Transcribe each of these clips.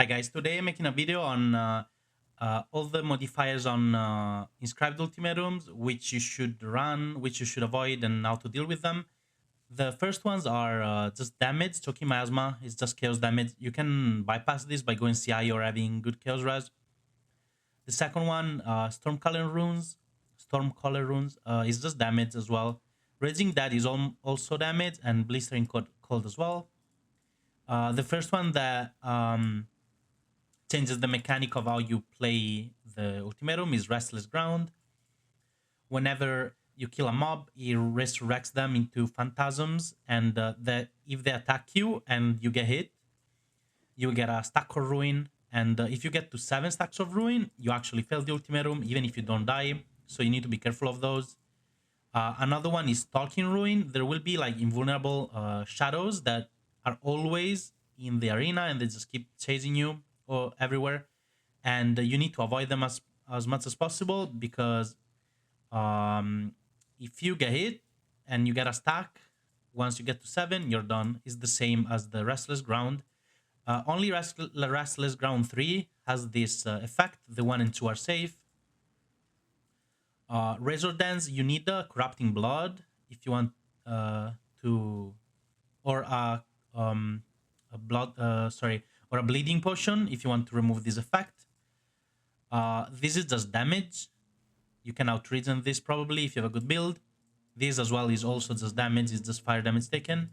guys, today I'm making a video on all the modifiers on Inscribed Ultimatums, which you should run, which you should avoid, and how to deal with them. The first ones are just damage. Choking Miasma is just chaos damage. You can bypass this by going CI or having good chaos res. The second one, Stormcaller Runes. Stormcaller Runes is just damage as well. Raging Dad is also damage, and Blistering Cold as well. The first one that changes the mechanic of how you play the ultimatum is Restless Ground. Whenever you kill a mob, it resurrects them into phantasms, and if they attack you and you get hit, you get a stack of ruin. And if you get to 7 stacks of ruin, you actually fail the ultimatum, even if you don't die. So you need to be careful of those. Another one is Stalking Ruin. There will be like invulnerable shadows that are always in the arena, and they just keep chasing you or everywhere, and you need to avoid them as much as possible, because if you get hit and you get a stack, once you get to 7, you're done. It's the same as the Restless Ground. Only Restless Ground 3 has this effect. The 1 and 2 are safe. Razor Dance, you need a Corrupting Blood if you want to, or a or a Bleeding Potion if you want to remove this effect. This is just damage. You can out-reason this probably if you have a good build. This as well is also just damage. It's just fire damage taken.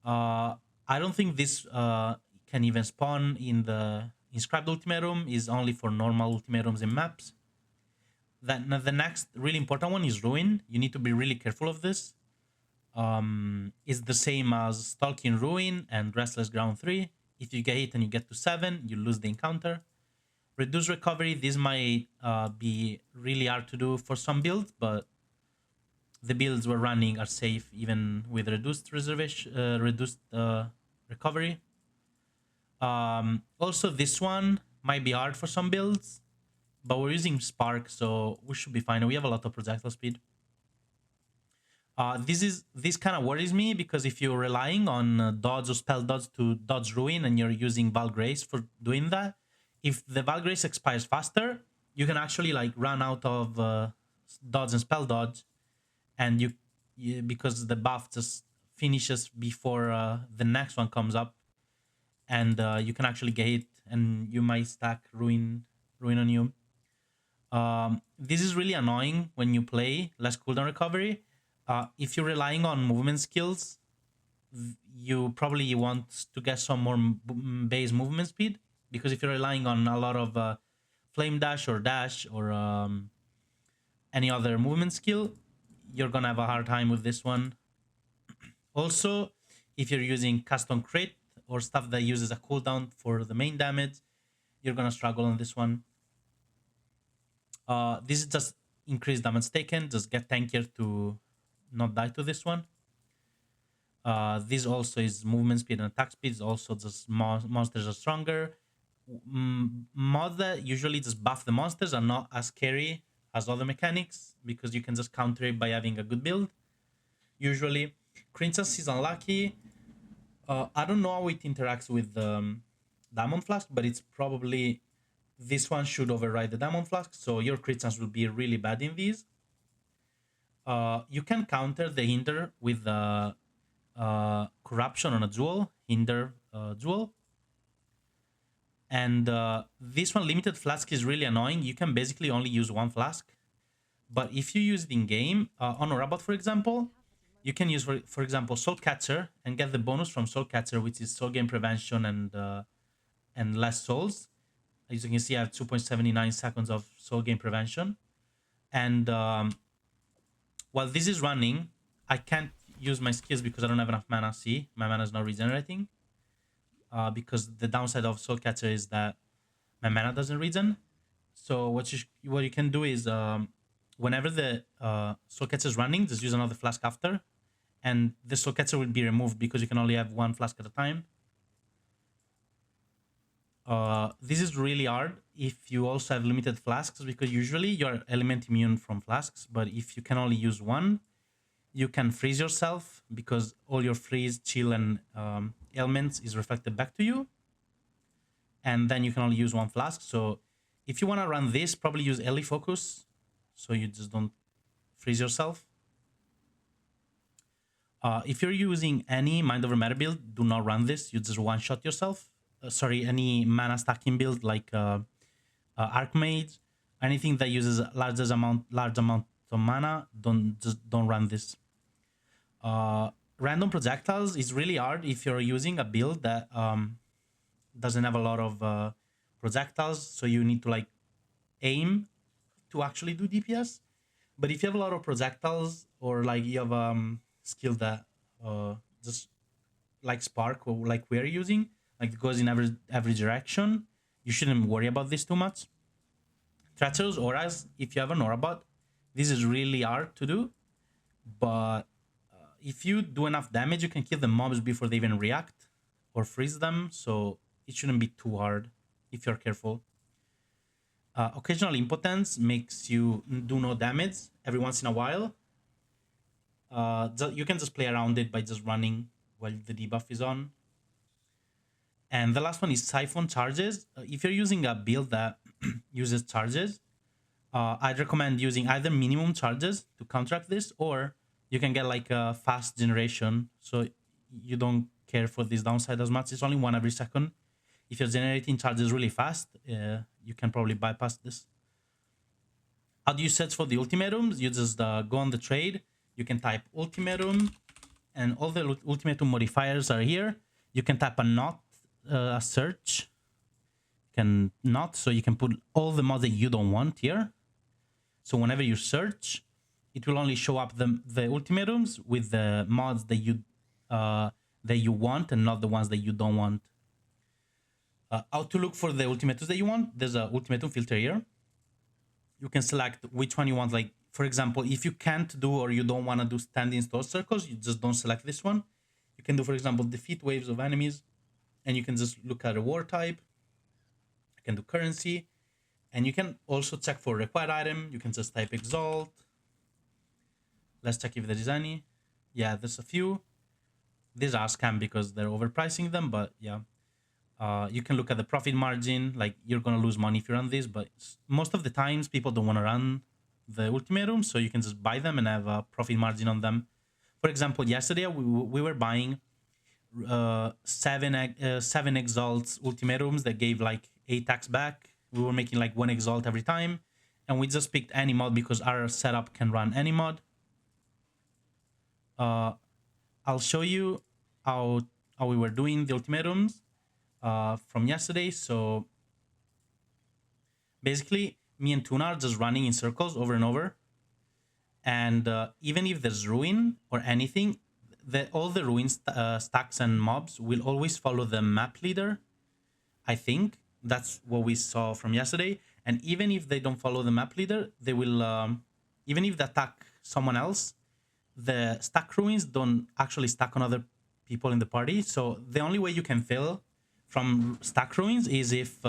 I don't think this can even spawn in the Inscribed Ultimatum. Is only for normal ultimatums in maps. Then the next really important one is Ruin. You need to be really careful of this. It's the same as Stalking Ruin and Restless Ground 3. If you get hit and you get to 7, you lose the encounter. Reduce Recovery. This might be really hard to do for some builds, but the builds we're running are safe even with reduced recovery. Also, this one might be hard for some builds, but we're using Spark, so we should be fine. We have a lot of projectile speed. This kind of worries me, because if you're relying on dodge or spell dodge to dodge Ruin, and you're using Valgrace for doing that, if the Valgrace expires faster, you can actually like run out of dodge and spell dodge, and you because the buff just finishes before the next one comes up, and you can actually get hit, and you might stack Ruin on you. This is really annoying when you play less cooldown recovery. If you're relying on movement skills, you probably want to get some more base movement speed, because if you're relying on a lot of flame dash or any other movement skill, you're gonna have a hard time with this one. Also, if you're using custom crit or stuff that uses a cooldown for the main damage, you're gonna struggle on this one. This is just increased damage taken. Just get tankier to not die to this one. This also is movement speed and attack speed. Also, just monsters are stronger. Mods that usually just buff the monsters are not as scary as other mechanics, because you can just counter it by having a good build. Usually, Princess is unlucky. I don't know how it interacts with Diamond Flask, but it's probably this one should override the Diamond Flask, so your crit chance will be really bad in these. You can counter the hinder with corruption on a jewel, hinder jewel. And this one, limited flask, is really annoying. You can basically only use 1 flask. But if you use it in game, on a robot, for example, you can use, for example, Soul Catcher and get the bonus from Soul Catcher, which is soul gain prevention and less souls. As you can see, I have 2.79 seconds of soul gain prevention. And while this is running, I can't use my skills because I don't have enough mana. See, my mana is not regenerating. Because the downside of Soul Catcher is that my mana doesn't regen. So what you can do is whenever the Soul Catcher is running, just use another flask after, and the Soul Catcher will be removed because you can only have 1 flask at a time. This is really hard if you also have limited flasks, because usually you're element immune from flasks, but if you can only use 1, you can freeze yourself, because all your freeze, chill, and elements is reflected back to you. and then you can only use one flask. So if you want to run this, probably use Ellie Focus, so you just don't freeze yourself. If you're using any Mind Over Matter build, do not run this. You just one-shot yourself. Sorry, any mana stacking build like Archmage, anything that uses large amount of mana, don't run this. Random projectiles is really hard if you're using a build that doesn't have a lot of projectiles, so you need to like aim to actually do DPS. But if you have a lot of projectiles, or like you have skill that just like Spark, or like we're using, like it goes in every direction, you shouldn't worry about this too much. Treacherous auras, if you have an aura bot, this is really hard to do, but if you do enough damage, you can kill the mobs before they even react or freeze them, so it shouldn't be too hard if you're careful. Occasional impotence makes you do no damage every once in a while. You can just play around it by just running while the debuff is on. And the last one is siphon charges. If you're using a build that uses charges, I'd recommend using either minimum charges to counteract this, or you can get like a fast generation, so you don't care for this downside as much. It's only one every second. If you're generating charges really fast, you can probably bypass this. How do you search for the ultimatums? You just go on the trade. You can type ultimatum, and all the ultimatum modifiers are here. You can type a search. You can not, so you can put all the mods that you don't want here. So whenever you search, it will only show up the ultimatums with the mods that you want, and not the ones that you don't want. How to look for the ultimatums that you want? There's a ultimatum filter here. You can select which one you want. Like, for example, if you can't do, or you don't want to do standing store circles, you just don't select this one. You can do, for example, defeat waves of enemies, and you can just look at a war type. You can do currency, and you can also check for required item. You can just type Exalt. Let's check if there is any. Yeah, there's a few. These are scam because they're overpricing them, but yeah. You can look at the profit margin. Like, you're gonna lose money if you run this, but most of the times people don't want to run the ultimatum, so you can just buy them and have a profit margin on them. For example, yesterday we were buying seven exalts ultimatums that gave like 8x back. We were making like 1 exalt every time, and we just picked any mod because our setup can run any mod. I'll show you how we were doing the ultimatums from yesterday. So basically, me and Tuna are just running in circles over and over, and even if there's ruin or anything, all the ruin stacks and mobs will always follow the map leader. I think that's what we saw from yesterday. And even if they don't follow the map leader, they will even if they attack someone else, the stack ruins don't actually stack on other people in the party. So the only way you can fail from stack ruins is if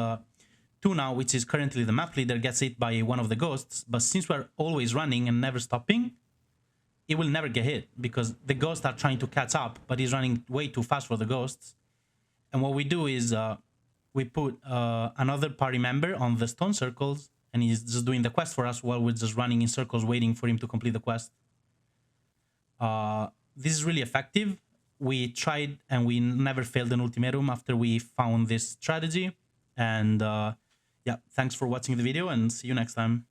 Tuna, which is currently the map leader, gets hit by one of the ghosts. But since we're always running and never stopping, it will never get hit because the ghosts are trying to catch up, but he's running way too fast for the ghosts. And what we do is we put another party member on the stone circles, and he's just doing the quest for us while we're just running in circles waiting for him to complete the quest. This is really effective. We tried and we never failed an ultimatum after we found this strategy. And yeah, thanks for watching the video, and see you next time.